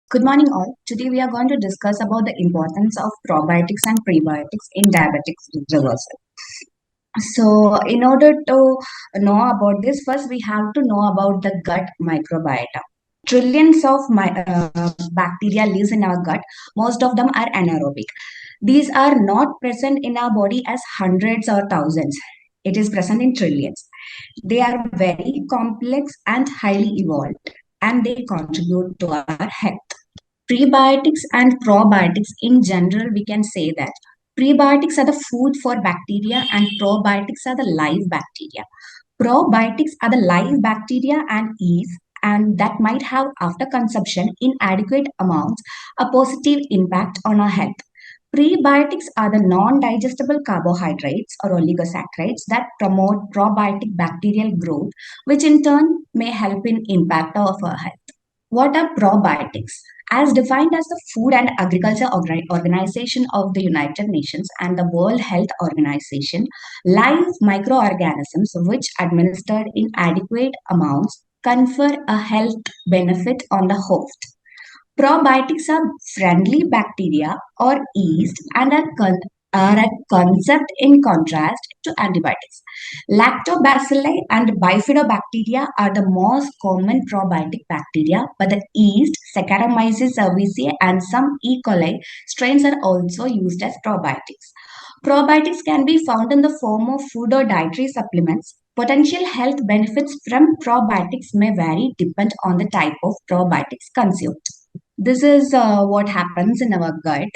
Good morning, all. Today we are going to discuss about the importance of probiotics and prebiotics in diabetics reversal. So, in order to know about this, first we have to know about the gut microbiota. Trillions of bacteria lives in our gut. Most of them are anaerobic. These are not present in our body as hundreds or thousands. It is present in trillions. They are very complex and highly evolved, and they contribute to our health. Prebiotics and probiotics in general, we can say that prebiotics are the food for bacteria and probiotics are the live bacteria. Probiotics are the live bacteria and yeast, and that might have, after consumption in adequate amounts, a positive impact on our health. Prebiotics are the non-digestible carbohydrates or oligosaccharides that promote probiotic bacterial growth, which in turn may help in impact of our health. What are probiotics? As defined as the Food and Agriculture Organization of the United Nations and the World Health Organization, live microorganisms which administered in adequate amounts confer a health benefit on the host. Probiotics are friendly bacteria or yeast and are a concept in contrast to antibiotics. Lactobacilli and bifidobacteria are the most common probiotic bacteria, but the yeast, Saccharomyces cerevisiae, and some E. coli strains are also used as probiotics. Probiotics can be found in the form of food or dietary supplements. Potential health benefits from probiotics may vary depending on the type of probiotics consumed. This is what happens in our gut.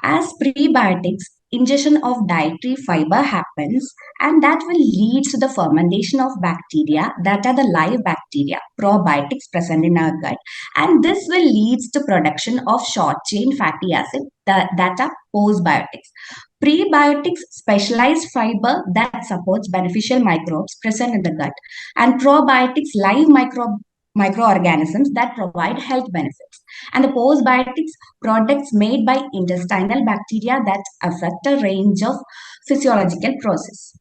As prebiotics, ingestion of dietary fiber happens, and that will lead to the fermentation of bacteria that are the live bacteria, probiotics present in our gut, and this will lead to production of short chain fatty acid that are postbiotics. Prebiotics specialized fiber that supports beneficial microbes present in the gut, and probiotics live microorganisms that provide health benefits. And the postbiotics products made by intestinal bacteria that affect a range of physiological processes.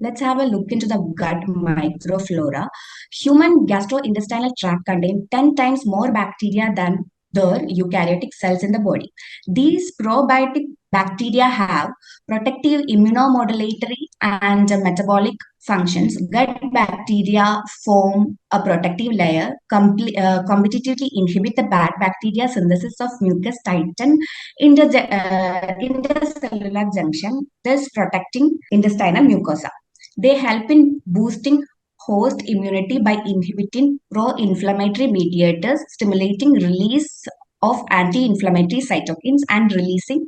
Let's have a look into the gut microflora. Human gastrointestinal tract contains 10 times more bacteria than the eukaryotic cells in the body. These probiotic bacteria have protective immunomodulatory and metabolic functions. Gut bacteria form a protective layer, competitively inhibit the bad bacteria synthesis of mucus, tighten intercellular junction, thus protecting intestinal mucosa. They help in boosting host immunity by inhibiting pro-inflammatory mediators, stimulating release of anti-inflammatory cytokines and releasing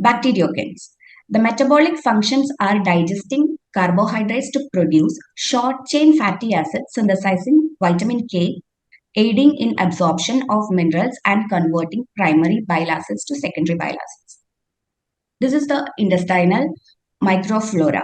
bacteriocins. The metabolic functions are digesting carbohydrates to produce short-chain fatty acids, synthesizing vitamin K, aiding in absorption of minerals and converting primary bile acids to secondary bile acids. This is the intestinal microflora.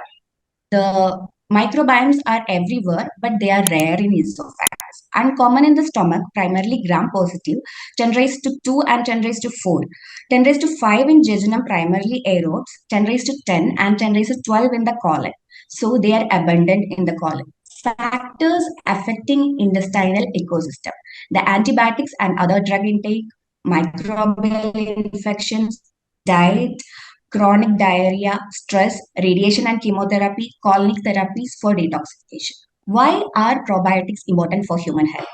The microbiomes are everywhere, but they are rare in esophagus. Uncommon in the stomach, primarily gram-positive, 10 raised to 2 and 10 raised to 4. 10 raised to 5 in jejunum, primarily aerobes, 10 raised to 10 and 10 raised to 12 in the colon. So they are abundant in the colon. Factors affecting intestinal ecosystem. The antibiotics and other drug intake, microbial infections, diet, chronic diarrhea, stress, radiation and chemotherapy, colonic therapies for detoxification. Why are probiotics important for human health?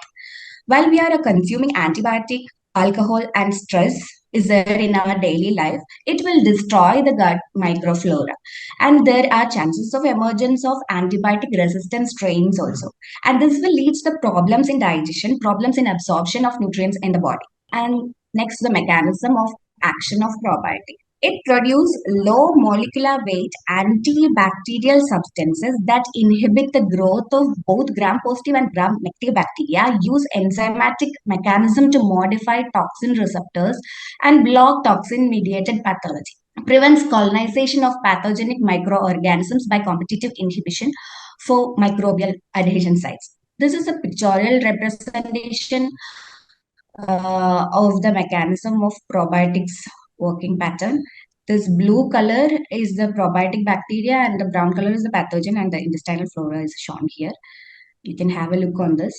While we are consuming antibiotic, alcohol, and stress is there in our daily life, it will destroy the gut microflora. And there are chances of emergence of antibiotic resistant strains also. And this will lead to problems in digestion, problems in absorption of nutrients in the body. And next, the mechanism of action of probiotic. It produces low molecular weight antibacterial substances that inhibit the growth of both gram-positive and gram-negative bacteria, use enzymatic mechanism to modify toxin receptors and block toxin-mediated pathology. Prevents colonization of pathogenic microorganisms by competitive inhibition for microbial adhesion sites. This is a pictorial representation of the mechanism of probiotics working pattern. This blue color is the probiotic bacteria and the brown color is the pathogen, and the intestinal flora is shown here. You can have a look on this.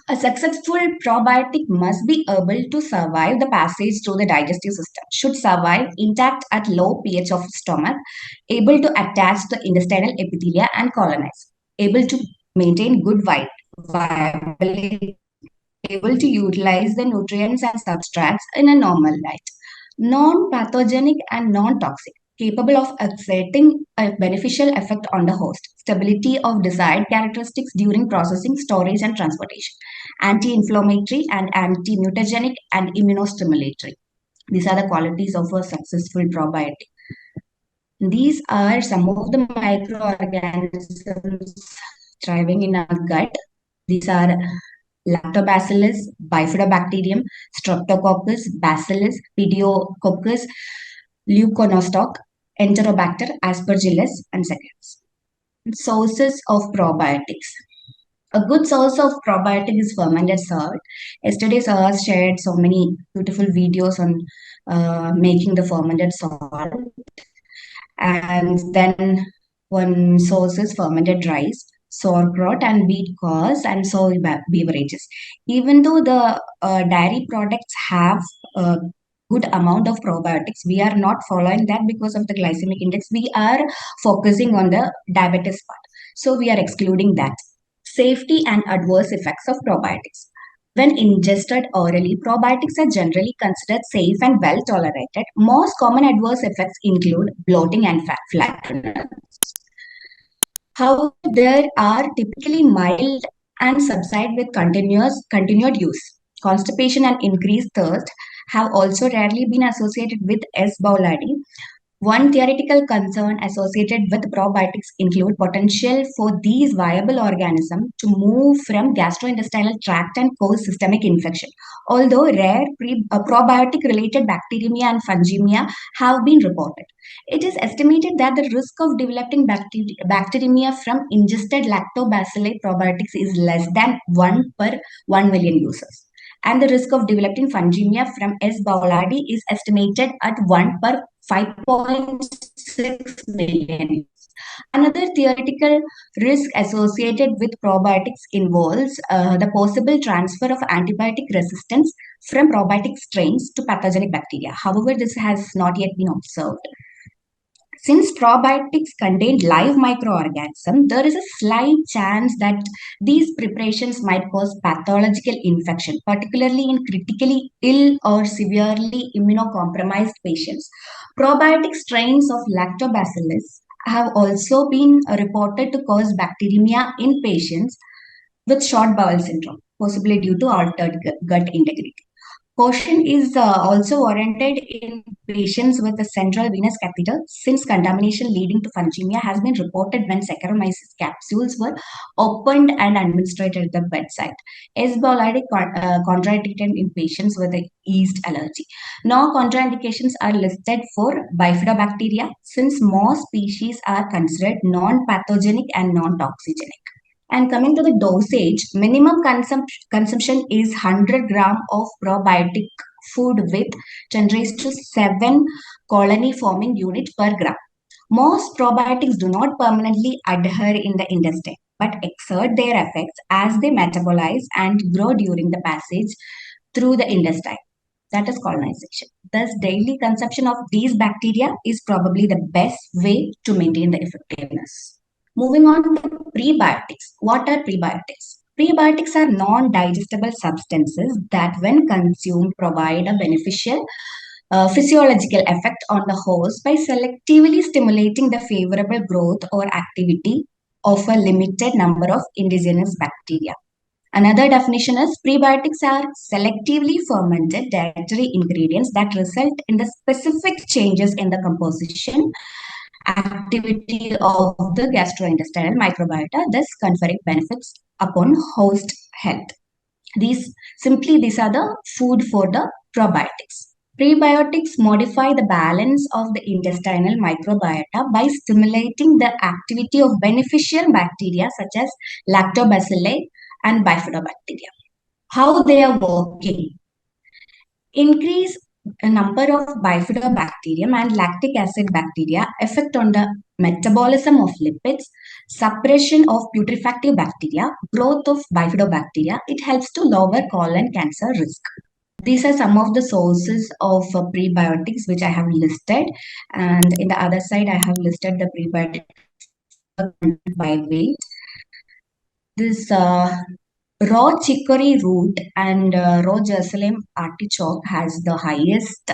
A successful probiotic must be able to survive the passage through the digestive system, should survive intact at low pH of stomach, able to attach the intestinal epithelia and colonize, able to maintain good viability, able to utilize the nutrients and substrates in a normal light, non-pathogenic and non-toxic, capable of exerting a beneficial effect on the host, stability of desired characteristics during processing, storage, and transportation, anti-inflammatory and anti-mutagenic and immunostimulatory. These are the qualities of a successful probiotic. These are some of the microorganisms thriving in our gut. These are Lactobacillus, Bifidobacterium, Streptococcus, Bacillus, Pediococcus, Leuconostoc, Enterobacter, Aspergillus, and seconds. Sources of probiotics. A good source of probiotic is fermented salt. Yesterday, Sahas shared so many beautiful videos on making the fermented salt. And then one source is fermented rice, sauerkraut, and wheat cause and soy beverages. Even though the dairy products have a good amount of probiotics, we are not following that because of the glycemic index. We are focusing on the diabetes part. So we are excluding that. Safety and adverse effects of probiotics. When ingested orally, probiotics are generally considered safe and well tolerated. Most common adverse effects include bloating and flatulence. However, there are typically mild and subside with continued use. Constipation and increased thirst have also rarely been associated with S. boulardii. One theoretical concern associated with probiotics include potential for these viable organisms to move from gastrointestinal tract and cause systemic infection. Although rare probiotic-related bacteremia and fungemia have been reported, it is estimated that the risk of developing bacteremia from ingested lactobacilli probiotics is less than 1 per 1 million users, and the risk of developing fungemia from S. boulardii is estimated at 1 per 5.6 million. Another theoretical risk associated with probiotics involves the possible transfer of antibiotic resistance from probiotic strains to pathogenic bacteria. However, this has not yet been observed. Since probiotics contain live microorganisms, there is a slight chance that these preparations might cause pathological infection, particularly in critically ill or severely immunocompromised patients. Probiotic strains of lactobacillus have also been reported to cause bacteremia in patients with short bowel syndrome, possibly due to altered gut integrity. Caution is also warranted in patients with a central venous catheter, since contamination leading to fungemia has been reported when Saccharomyces capsules were opened and administered at the bedside. S. boulardii contraindicated in patients with a yeast allergy. No contraindications are listed for bifidobacteria, since most species are considered non-pathogenic and non-toxigenic. And coming to the dosage, minimum consumption is 100 gram of probiotic food with 10 raised to 7 colony forming unit per gram. Most probiotics do not permanently adhere in the intestine, but exert their effects as they metabolize and grow during the passage through the intestine. That is colonization. Thus, daily consumption of these bacteria is probably the best way to maintain the effectiveness. Moving on to prebiotics. What are prebiotics? Prebiotics are non-digestible substances that, when consumed, provide a beneficial physiological effect on the host by selectively stimulating the favorable growth or activity of a limited number of indigenous bacteria. Another definition is prebiotics are selectively fermented dietary ingredients that result in the specific changes in the composition activity of the gastrointestinal microbiota, thus conferring benefits upon host health. These are the food for the probiotics. Prebiotics modify the balance of the intestinal microbiota by stimulating the activity of beneficial bacteria such as lactobacilli and bifidobacteria. How they are working? Increase a number of bifidobacterium and lactic acid bacteria effect on the metabolism of lipids, suppression of putrefactive bacteria, growth of bifidobacteria. It helps to lower colon cancer risk. These are some of the sources of prebiotics which I have listed, and in the other side I have listed the prebiotics by weight. This raw chicory root and raw Jerusalem artichoke has the highest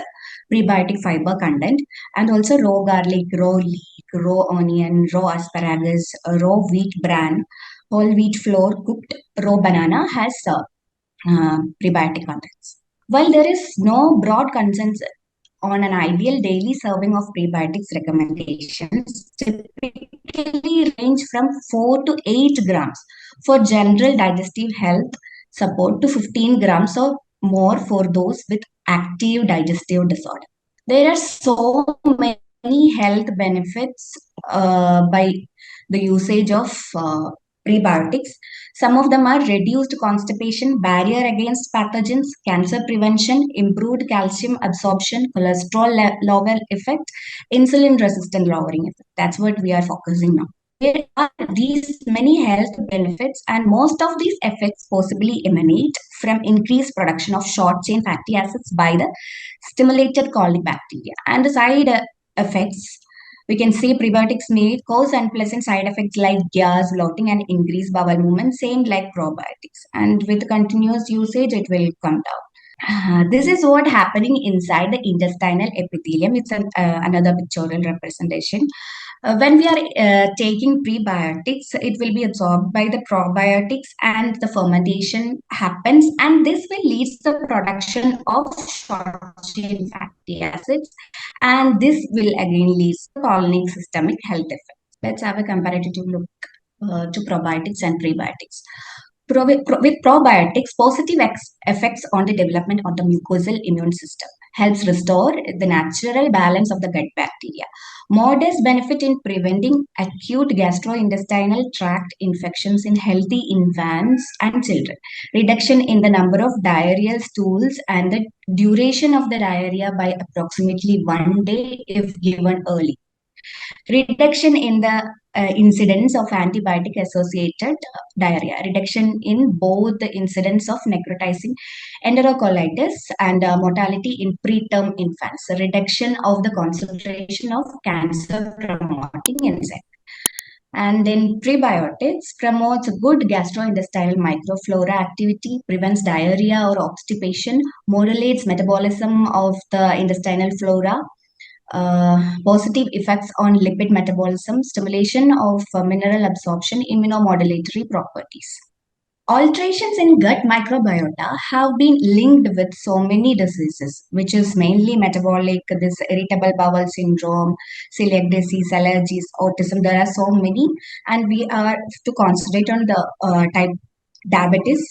prebiotic fiber content, and also raw garlic, raw leek, raw onion, raw asparagus, raw wheat bran, whole wheat flour, cooked raw banana has prebiotic contents. While there is no broad consensus on an ideal daily serving of prebiotics, recommendations typically range from 4 to 8 grams for general digestive health support to 15 grams or more for those with active digestive disorder. There are so many health benefits by the usage of prebiotics. Some of them are reduced constipation, barrier against pathogens, cancer prevention, improved calcium absorption, cholesterol level effect, insulin resistant lowering effect. That's what we are focusing now. There are these many health benefits, and most of these effects possibly emanate from increased production of short chain fatty acids by the stimulated colic bacteria. And the side effects, we can say prebiotics may cause unpleasant side effects like gas, bloating, and increased bowel movement, same like probiotics. And with continuous usage, it will come down. This is what happening inside the intestinal epithelium. It's another pictorial representation. When we are taking prebiotics, it will be absorbed by the probiotics and the fermentation happens, and this will lead to the production of short chain fatty acids, and this will again lead to colonic systemic health effects. Let's have a comparative look to probiotics and prebiotics. With probiotics, positive effects on the development of the mucosal immune system, helps restore the natural balance of the gut bacteria. Modest benefit in preventing acute gastrointestinal tract infections in healthy infants and children. Reduction in the number of diarrheal stools and the duration of the diarrhea by approximately 1 day if given early. Reduction in the incidence of antibiotic associated diarrhea, reduction in both the incidence of necrotizing enterocolitis and mortality in preterm infants, reduction of the concentration of cancer promoting enzyme. And then prebiotics promotes good gastrointestinal microflora activity, prevents diarrhea or obstipation, modulates metabolism of the intestinal flora, positive effects on lipid metabolism, stimulation of mineral absorption, immunomodulatory properties. Alterations in gut microbiota have been linked with so many diseases, which is mainly metabolic, this irritable bowel syndrome, celiac disease, allergies, autism. There are so many, and we are to concentrate on the type diabetes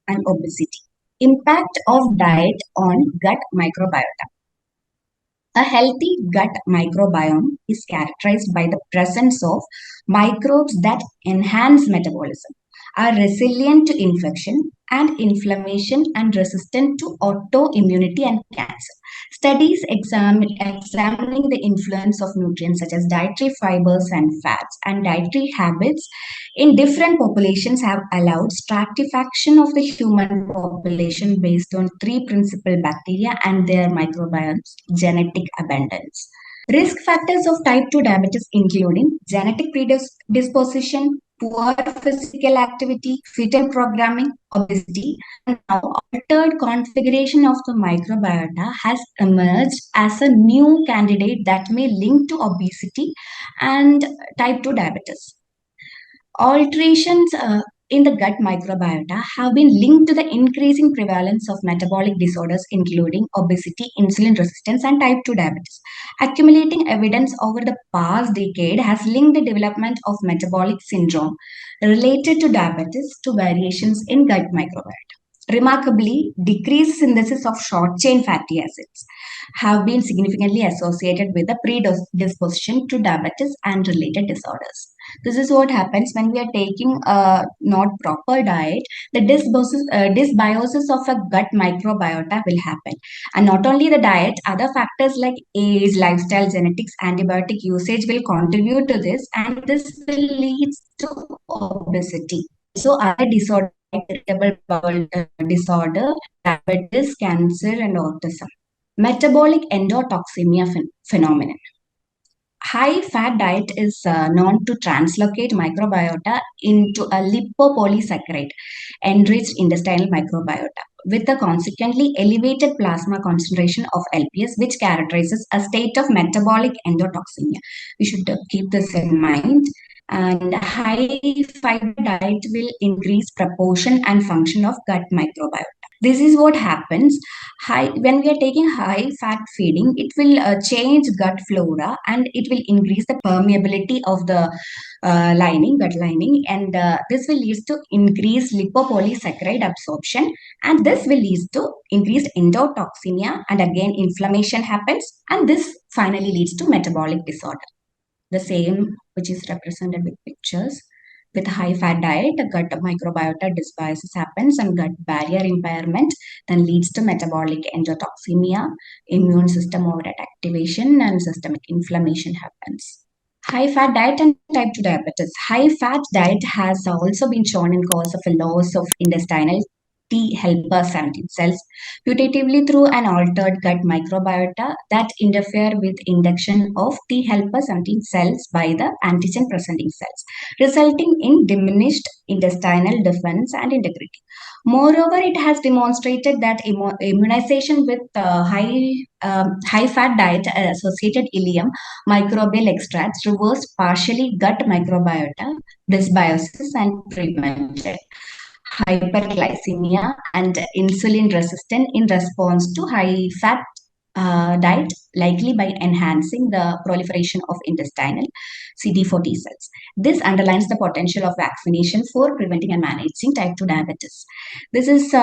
and obesity. Impact of diet on gut microbiota. A healthy gut microbiome is characterized by the presence of microbes that enhance metabolism, are resilient to infection and inflammation, and resistant to autoimmunity and cancer. Studies examining the influence of nutrients such as dietary fibers and fats and dietary habits in different populations have allowed stratification of the human population based on three principal bacteria and their microbiomes, genetic abundance. Risk factors of type 2 diabetes including genetic predisposition, poor physical activity, fetal programming, obesity, and now altered configuration of the microbiota has emerged as a new candidate that may link to obesity and type 2 diabetes. Alterations in the gut microbiota have been linked to the increasing prevalence of metabolic disorders, including obesity, insulin resistance, and type 2 diabetes. Accumulating evidence over the past decade has linked the development of metabolic syndrome related to diabetes to variations in gut microbiota. Remarkably, decreased synthesis of short chain fatty acids have been significantly associated with the predisposition to diabetes and related disorders. This is what happens when we are taking a not proper diet. The dysbiosis of a gut microbiota will happen. And not only the diet, other factors like age, lifestyle, genetics, antibiotic usage will contribute to this, and this will lead to obesity. So other disorder like irritable bowel disorder, diabetes, cancer, and autism. Metabolic endotoxemia phenomenon. High fat diet is known to translocate microbiota into a lipopolysaccharide enriched intestinal microbiota with a consequently elevated plasma concentration of LPS, which characterizes a state of metabolic endotoxemia. We should keep this in mind. And high fiber diet will increase proportion and function of gut microbiota. This is what happens. High when we are taking high fat feeding, it will change gut flora, and it will increase the permeability of the gut lining, and this will lead to increased lipopolysaccharide absorption, and this will lead to increased endotoxemia, and again inflammation happens, and this finally leads to metabolic disorder. The same which is represented with pictures. With high fat diet, gut microbiota dysbiosis happens and gut barrier impairment then leads to metabolic endotoxemia, immune system overactivation, and systemic inflammation happens. High fat diet and type 2 diabetes. High fat diet has also been shown in cause of a loss of intestinal T helper 17 cells putatively through an altered gut microbiota that interfere with induction of T helper 17 cells by the antigen presenting cells, resulting in diminished intestinal defense and integrity. Moreover, it has demonstrated that immunization with high fat diet associated ileum microbial extracts reversed partially gut microbiota dysbiosis and prevented hyperglycemia and insulin resistance in response to high fat diet, likely by enhancing the proliferation of intestinal CD4 T cells. This underlines the potential of vaccination for preventing and managing type 2 diabetes. This is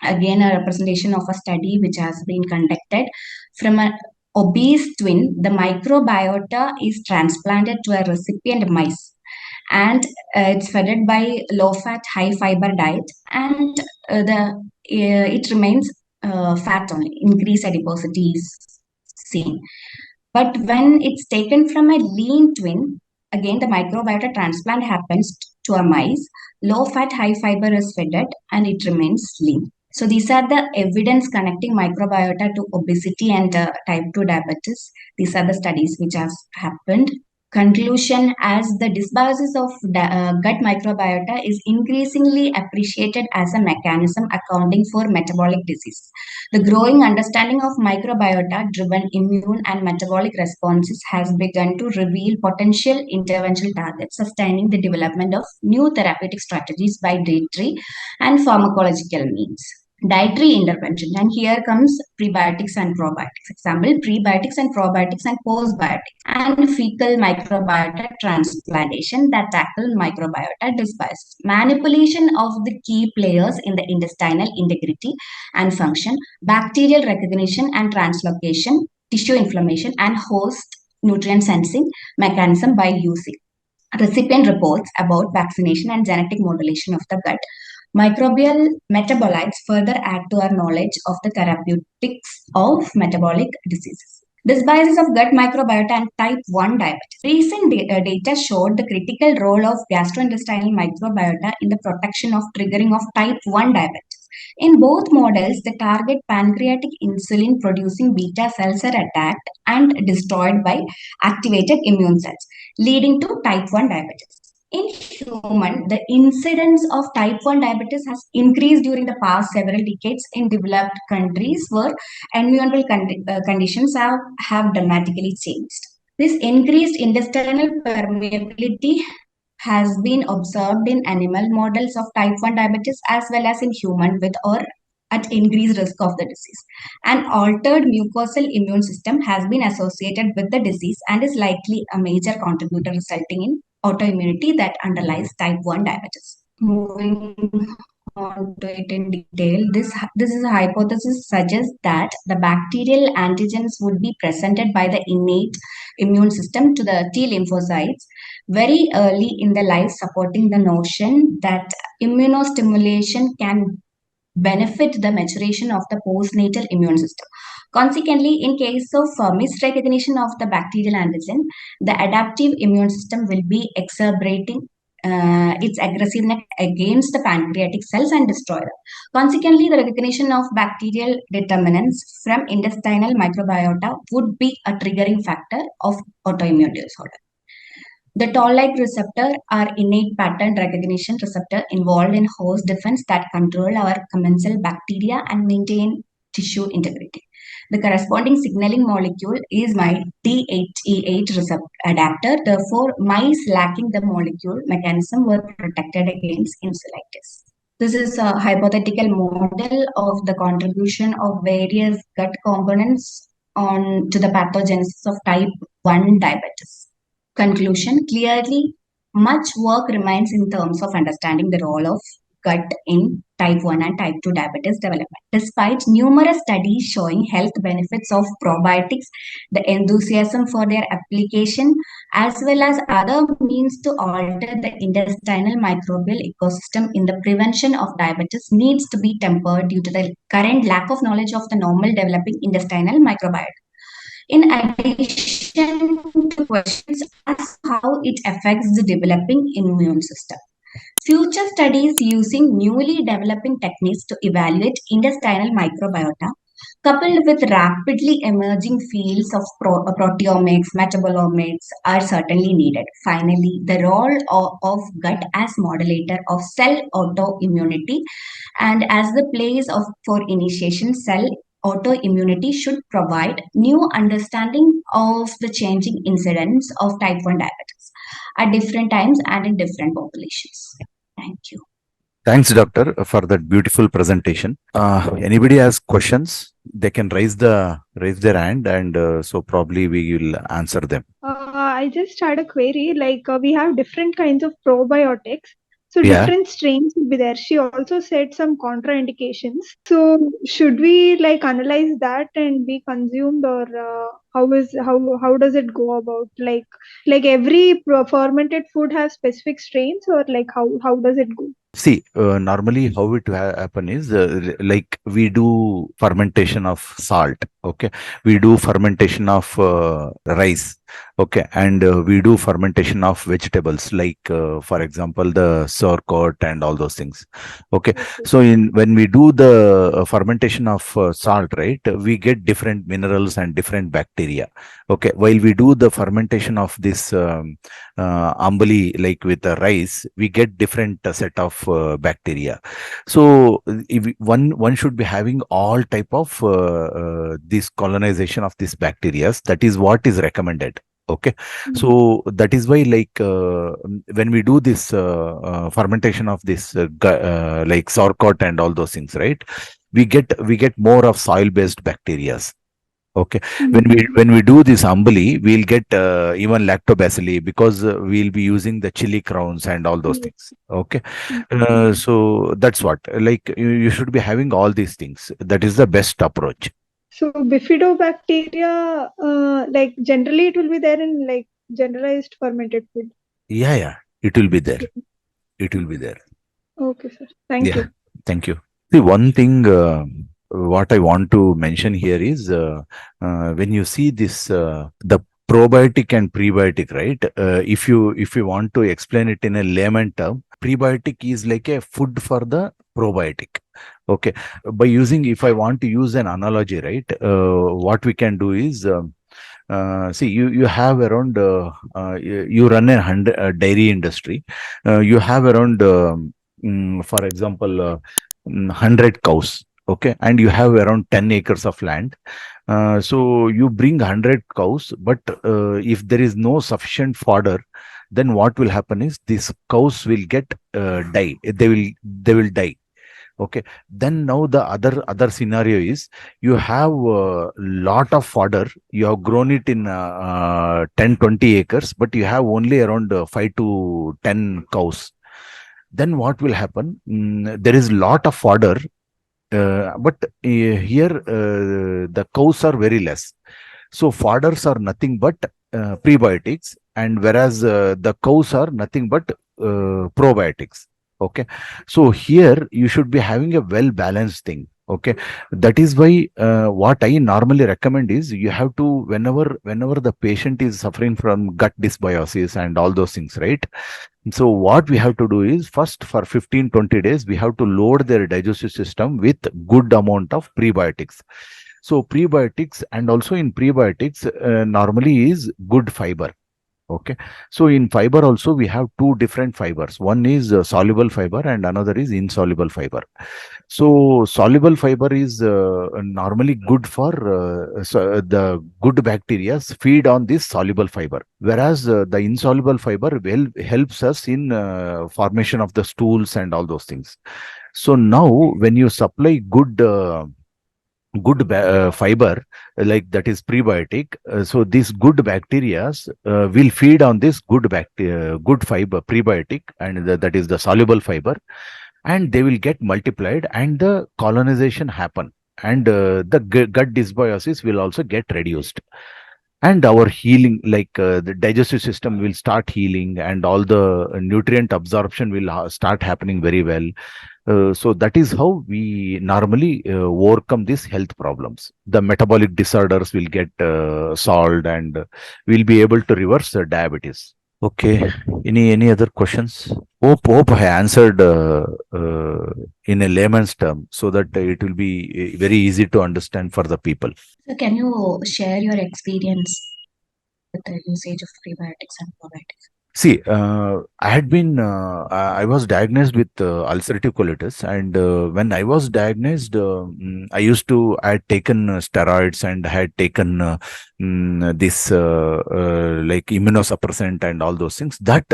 again a representation of a study which has been conducted from an obese twin. The microbiota is transplanted to a recipient mice, and it's fed by low fat high fiber diet, and the it remains fat only. Increased adiposity is seen, but when it's taken from a lean twin, again the microbiota transplant happens to a mice. Low fat high fiber is fed, and it remains lean. So these are the evidence connecting microbiota to obesity and type 2 diabetes. These are the studies which has happened. Conclusion: as the dysbiosis of gut microbiota is increasingly appreciated as a mechanism accounting for metabolic disease, the growing understanding of microbiota driven immune and metabolic responses has begun to reveal potential intervention targets, sustaining the development of new therapeutic strategies by dietary and pharmacological means. Dietary intervention, and here comes prebiotics and probiotics. Example: prebiotics and probiotics and postbiotics and fecal microbiota transplantation that tackle microbiota dysbiosis. Manipulation of the key players in the intestinal integrity and function, bacterial recognition and translocation, tissue inflammation, and host nutrient sensing mechanism by using recipient reports about vaccination and genetic modulation of the gut. Microbial metabolites further add to our knowledge of the therapeutics of metabolic diseases. Dysbiosis of gut microbiota and type 1 diabetes. Recent data showed the critical role of gastrointestinal microbiota in the protection of triggering of type 1 diabetes. In both models, the target pancreatic insulin producing beta cells are attacked and destroyed by activated immune cells, leading to type 1 diabetes. In human, the incidence of type 1 diabetes has increased during the past several decades in developed countries where environmental conditions have dramatically changed. This increased intestinal permeability has been observed in animal models of type 1 diabetes as well as in human with or at increased risk of the disease. An altered mucosal immune system has been associated with the disease and is likely a major contributor resulting in autoimmunity that underlies type 1 diabetes. Moving on to it in detail. This is a hypothesis suggests that the bacterial antigens would be presented by the innate immune system to the T lymphocytes very early in the life, supporting the notion that immunostimulation can benefit the maturation of the postnatal immune system. Consequently, in case of misrecognition of the bacterial antigen, the adaptive immune system will be exacerbating its aggressiveness against the pancreatic cells and destroy them. Consequently, the recognition of bacterial determinants from intestinal microbiota would be a triggering factor of autoimmune disorder. The toll-like receptor are innate pattern recognition receptor involved in host defense that control our commensal bacteria and maintain tissue integrity. The corresponding signaling molecule is my D8E8 receptor adapter. Therefore, mice lacking the molecule mechanism were protected against insulitis. This is a hypothetical model of the contribution of various gut components on to the pathogenesis of type 1 diabetes. Conclusion. Clearly, much work remains in terms of understanding the role of gut in type 1 and type 2 diabetes development. Despite numerous studies showing health benefits of probiotics, the enthusiasm for their application, as well as other means to alter the intestinal microbial ecosystem in the prevention of diabetes, needs to be tempered due to the current lack of knowledge of the normal developing intestinal microbiome. In addition to questions as to how it affects the developing immune system. Future studies using newly developing techniques to evaluate intestinal microbiota, coupled with rapidly emerging fields of proteomics, metabolomics, are certainly needed. Finally, the role of gut as modulator of cell autoimmunity and as the place for initiation cell autoimmunity should provide new understanding of the changing incidence of type 1 diabetes at different times and in different populations. Thank you. Thanks, doctor, for that beautiful presentation. Anybody has questions? They can raise their hand, and so probably we will answer them. I just had a query. We have different kinds of probiotics. So Yeah. different strains will be there. She also said some contraindications. So should we analyze that and be consumed, or how does it go about? Every fermented food has specific strains, or how does it go? See, normally how it happen is like we do fermentation of salt, okay? We do fermentation of rice, okay? And we do fermentation of vegetables, like for example, the sauerkraut and all those things, okay? So when we do the fermentation of salt, right, we get different minerals and different bacteria, okay? While we do the fermentation of this ambali, like with the rice, we get different set of bacteria. So if one should be having all type of this colonization of this bacteria. That is what is recommended. Okay, so that is why, like when we do this fermentation of this like sauerkraut and all those things, right, we get more of soil based bacteria. Okay, when we do this ambali, we'll get even lactobacilli, because we'll be using the chili crowns and all those things. Okay, so that's what, like you should be having all these things. That is the best approach. So bifidobacteria, generally it will be there in generalized fermented food. Yeah, it will be there. It will be there. Okay, sir. Thank you. Thank you. See, one thing what I want to mention here is when you see this the probiotic and prebiotic, right? If you want to explain it in a layman term, prebiotic is like a food for the probiotic. Okay, by using, if I want to use an analogy, right, what we can do is see, you have around you run a dairy industry. You have around for example 100 cows, okay, and you have around 10 acres of land. So you bring 100 cows, but if there is no sufficient fodder, then what will happen is these cows will get die. They will die. Okay, then now the other scenario is, you have a lot of fodder, you have grown it in 10-20 acres, but you have only around 5 to 10 cows. then what will happen? There is lot of fodder, but here the cows are very less. So fodders are nothing but prebiotics, and whereas the cows are nothing but probiotics. Okay, so here you should be having a well balanced thing. Okay, that is why what I normally recommend is you have to, whenever the patient is suffering from gut dysbiosis and all those things, right? So what we have to do is, first for 15-20 days we have to load their digestive system with good amount of prebiotics. So prebiotics, and also in prebiotics normally is good fiber. Okay, so in fiber also we have two different fibers. One is soluble fiber and another is insoluble fiber. So soluble fiber is normally good for the good bacteria feed on this soluble fiber, whereas the insoluble fiber well helps us in formation of the stools and all those things. So now when you supply good fiber, like that is prebiotic, so these good bacteria will feed on this good fiber prebiotic, and that is the soluble fiber, and they will get multiplied and the colonization happen, and the gut dysbiosis will also get reduced, and our healing, like the digestive system will start healing, and all the nutrient absorption will start happening very well. So that is how we normally overcome these health problems. The metabolic disorders will get solved, and we'll be able to reverse diabetes. Okay. Any other questions? Hope I answered in a layman's term, so that it will be very easy to understand for the people. So can you share your experience with the usage of prebiotics and probiotics? See, I was diagnosed with ulcerative colitis, and when I was diagnosed, I had taken steroids and had taken this like immunosuppressant and all those things. That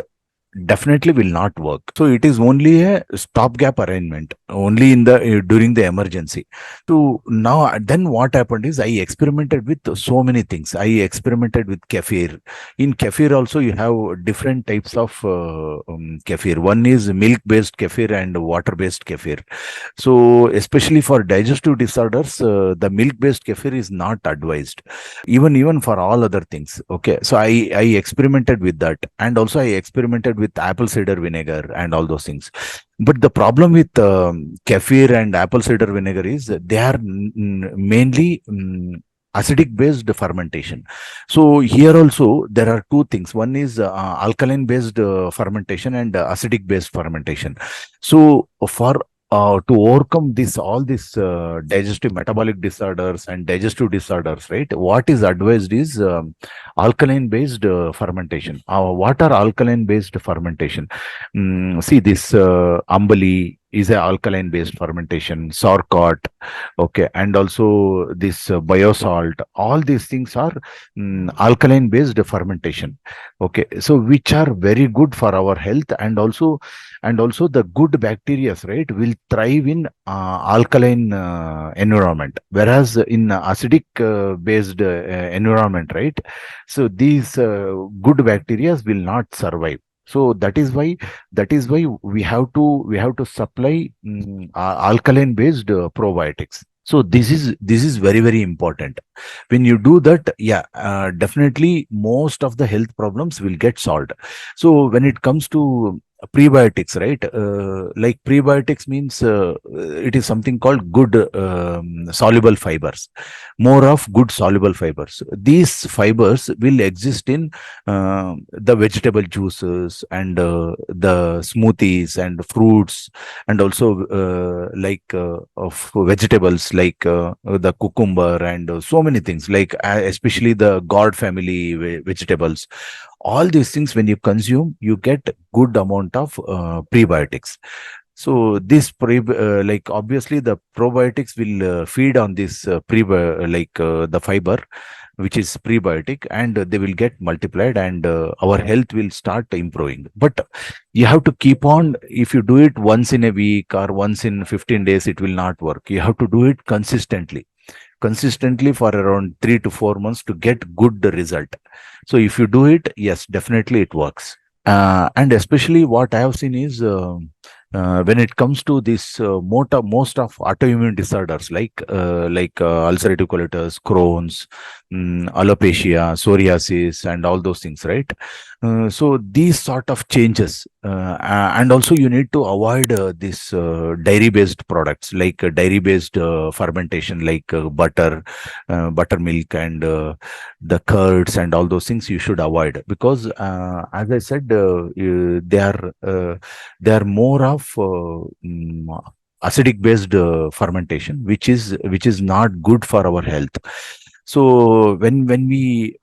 definitely will not work. So it is only a stopgap arrangement, only in the during the emergency. So now, then what happened is I experimented with so many things. I experimented with kefir. In kefir also you have different types of kefir. One is milk based kefir and water based kefir. So especially for digestive disorders, the milk based kefir is not advised, even for all other things. Okay, so I experimented with that, and also I experimented with apple cider vinegar and all those things. But the problem with kefir and apple cider vinegar is that they are mainly acidic based fermentation. So here also there are two things. One is alkaline based fermentation and acidic based fermentation. So for to overcome all these digestive metabolic disorders and digestive disorders, right? What is advised is alkaline based fermentation. What are alkaline based fermentation? See, this ambali is a alkaline based fermentation, sauerkraut, okay, and also this biosalt. All these things are alkaline based fermentation, okay. So which are very good for our health, and also the good bacteria, right, will thrive in alkaline environment, whereas in acidic based environment, right, so these good bacteria will not survive. So that is why we have to supply alkaline based probiotics. So this is very, very important. When you do that, yeah, definitely most of the health problems will get solved. So when it comes to prebiotics, right, like prebiotics means it is something called good soluble fibers, more of good soluble fibers. These fibers will exist in the vegetable juices, and the smoothies and fruits, and also of vegetables like the cucumber, and so many things, like especially the gourd family vegetables. All these things, when you consume, you get good amount of prebiotics. So this like obviously the probiotics will feed on this the fiber, which is prebiotic, and they will get multiplied, and our health will start improving. But you have to keep on. If you do it once in a week or once in 15 days, it will not work. You have to do it consistently for around 3 to 4 months to get good result. So if you do it, yes, definitely it works. And especially what I have seen is When it comes to this most of autoimmune disorders like ulcerative colitis, Crohn's, alopecia, psoriasis, and all those things, right? So these sort of changes, and also you need to avoid this dairy-based products like dairy-based fermentation, like buttermilk, and the curds and all those things you should avoid, because as I said, they are more of acidic based fermentation, which is not good for our health. So when we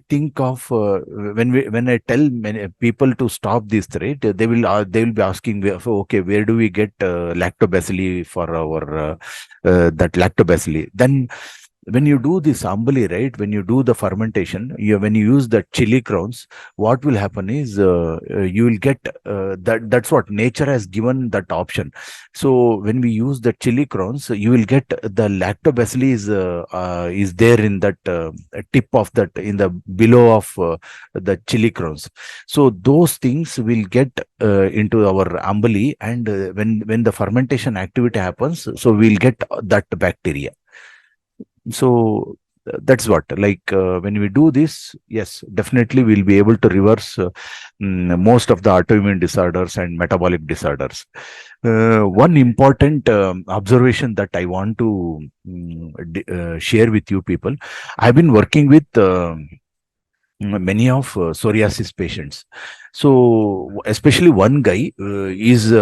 think of when I tell many people to stop this, right, they will be asking, okay, where do we get lactobacilli for our that lactobacilli? Then when you do this ambali, right, when you do the fermentation, when you use the chili crowns, what will happen is you will get that's what nature has given that option. So when we use the chili crowns, you will get the lactobacilli is there in that tip of that, in the below of the chili crowns. So those things will get into our ambali, and when the fermentation activity happens, so we'll get that bacteria. So that's what, like, when we do this, yes, definitely we'll be able to reverse most of the autoimmune disorders and metabolic disorders. One important observation that I want to share with you people. I've been working with many of psoriasis patients. So especially one guy is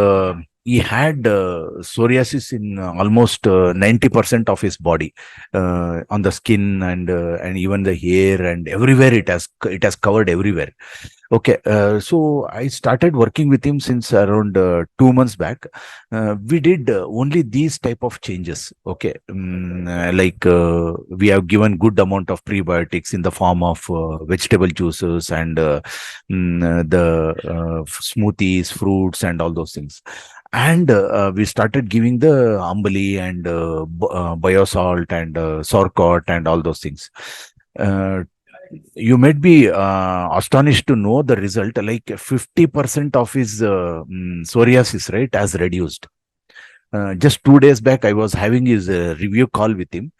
he had psoriasis in almost 90% of his body, on the skin, and even the hair, and everywhere it has covered everywhere. Okay, so I started working with him since around 2 months back. We did only these type of changes. Okay, like we have given good amount of prebiotics in the form of vegetable juices, and the smoothies, fruits, and all those things. And we started giving the ambali and biosalt and sauerkraut and all those things. Uh, you might be astonished to know the result, like 50% of his psoriasis, right, has reduced. Just 2 days back, I was having his review call with him.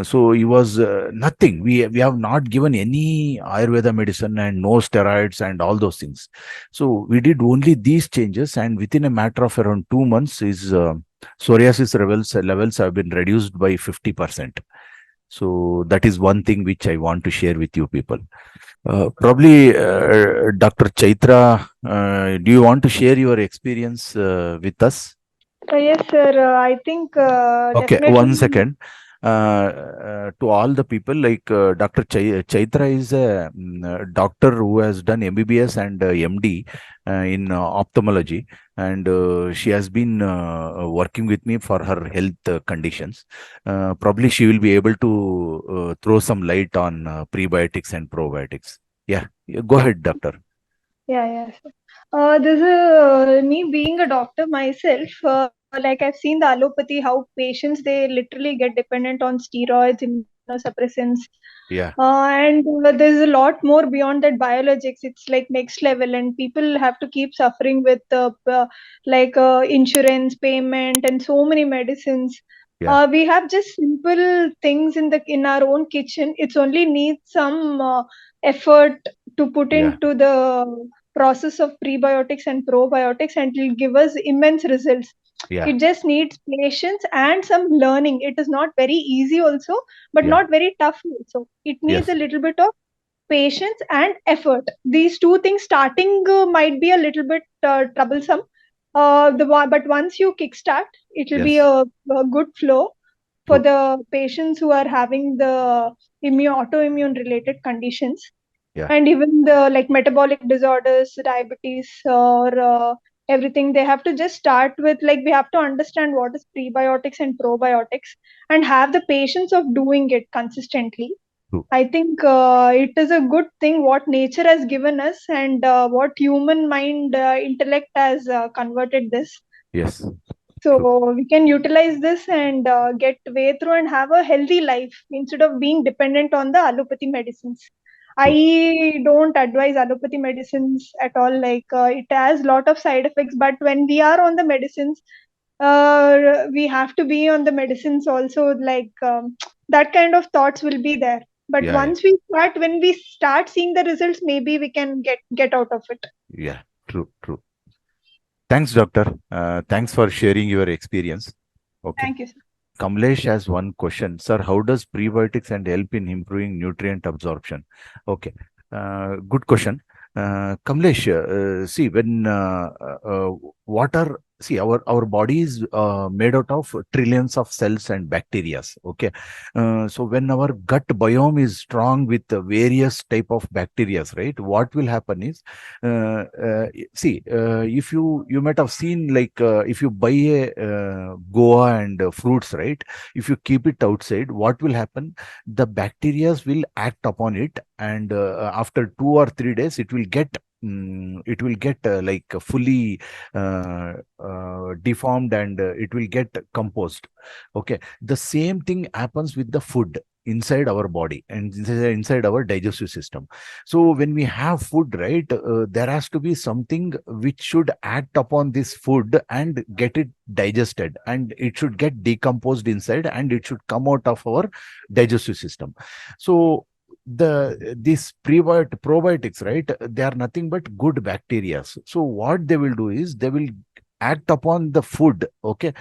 So he was nothing. We have not given any Ayurveda medicine and no steroids and all those things. So we did only these changes, and within a matter of around 2 months, his psoriasis levels have been reduced by 50%. So that is one thing which I want to share with you people. Probably, Dr. Chaitra, do you want to share your experience with us? Yes, sir. I think Okay, one definitely. second. To all the people, like Dr. Chaitra is a doctor who has done MBBS and MD in ophthalmology, and she has been working with me for her health conditions. Probably she will be able to throw some light on prebiotics and probiotics. Yeah, go ahead, doctor. Yeah, yeah. Sir. This is me being a doctor myself. Like I've seen the allopathy, how patients they literally get dependent on steroids, immunosuppressants, Yeah, and there's a lot more beyond that biologics. It's like next level, and people have to keep suffering with insurance payment and so many medicines. yeah, We have just simple things in our own kitchen. It's only needs some effort to put yeah, into the process of prebiotics and probiotics, and it will give us immense results. yeah, It just needs patience and some learning. It is not very easy also, but yeah. not very tough also. It needs Yes, a little bit of patience and effort. These two things starting might be a little bit troublesome. But once you kickstart, it will be yes, a good flow for true. the patients who are having the autoimmune related conditions, Yeah, and even the like metabolic disorders, diabetes, or everything. They have to just start with, like, we have to understand what is prebiotics and probiotics and have the patience of doing it consistently. true. I think it is a good thing what nature has given us, and what human mind intellect has converted this. Yes, true. So we can utilize this and get way through and have a healthy life instead of being dependent on the allopathy medicines. I don't advise allopathy medicines at all. Like it has lot of side effects, but when we are on the medicines, we have to be on the medicines also. Like that kind of thoughts will be there. But Yeah, once when we start seeing the results, maybe we can get out of it. yeah, true, true. Thanks, doctor. Thanks for sharing your experience. Okay. Thank you, sir. Kamlesh has one question. Sir, how does prebiotics and help in improving nutrient absorption? Okay. Good question. Kamlesh, see, when water, see, our body is made out of trillions of cells and bacteria. Okay. So when our gut biome is strong with various type of bacteria, right, what will happen is, see, if you might have seen, like, if you buy a goa and fruits, right, if you keep it outside, what will happen, the bacteria will act upon it, and after 2 or 3 days it will get like fully deformed, and it will get composed. Okay, the same thing happens with the food inside our body and inside our digestive system. So when we have food, right, there has to be something which should act upon this food and get it digested, and it should get decomposed inside, and it should come out of our digestive system. So these probiotics, right, they are nothing but good bacteria. So what they will do is they will act upon the food. Okay.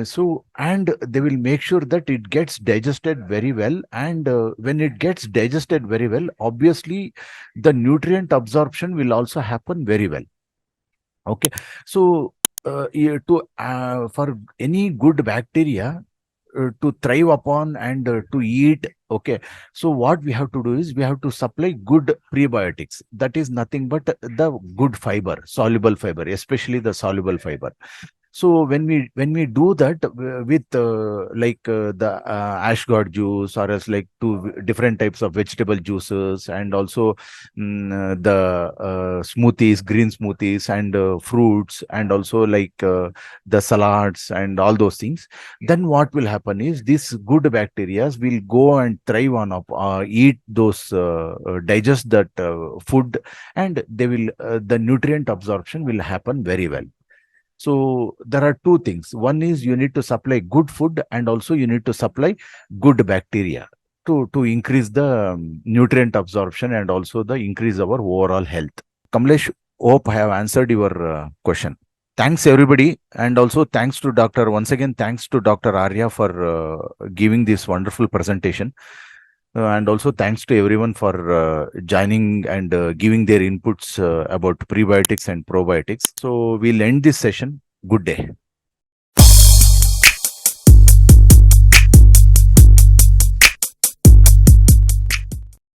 So, and they will make sure that it gets digested very well, and when it gets digested very well, obviously the nutrient absorption will also happen very well. Okay. So for any good bacteria to thrive upon and to eat, okay, so what we have to do is we have to supply good prebiotics. That is nothing but the good fiber, soluble fiber, especially the soluble fiber. So when we do that with the ashgard juice, or else like two different types of vegetable juices, and also the smoothies, green smoothies, and fruits, and also like the salads and all those things, then what will happen is these good bacteria will go and thrive on up, eat those, digest that food, and they will the nutrient absorption will happen very well. So there are two things. One is you need to supply good food, and also you need to supply good bacteria to increase the nutrient absorption, and also the increase our overall health. Kamlesh, hope I have answered your question. Thanks everybody, and also thanks to Doctor. Once again, thanks to Dr. Arya for giving this wonderful presentation. And also thanks to everyone for joining and giving their inputs about prebiotics and probiotics. So we'll end this session. Good day.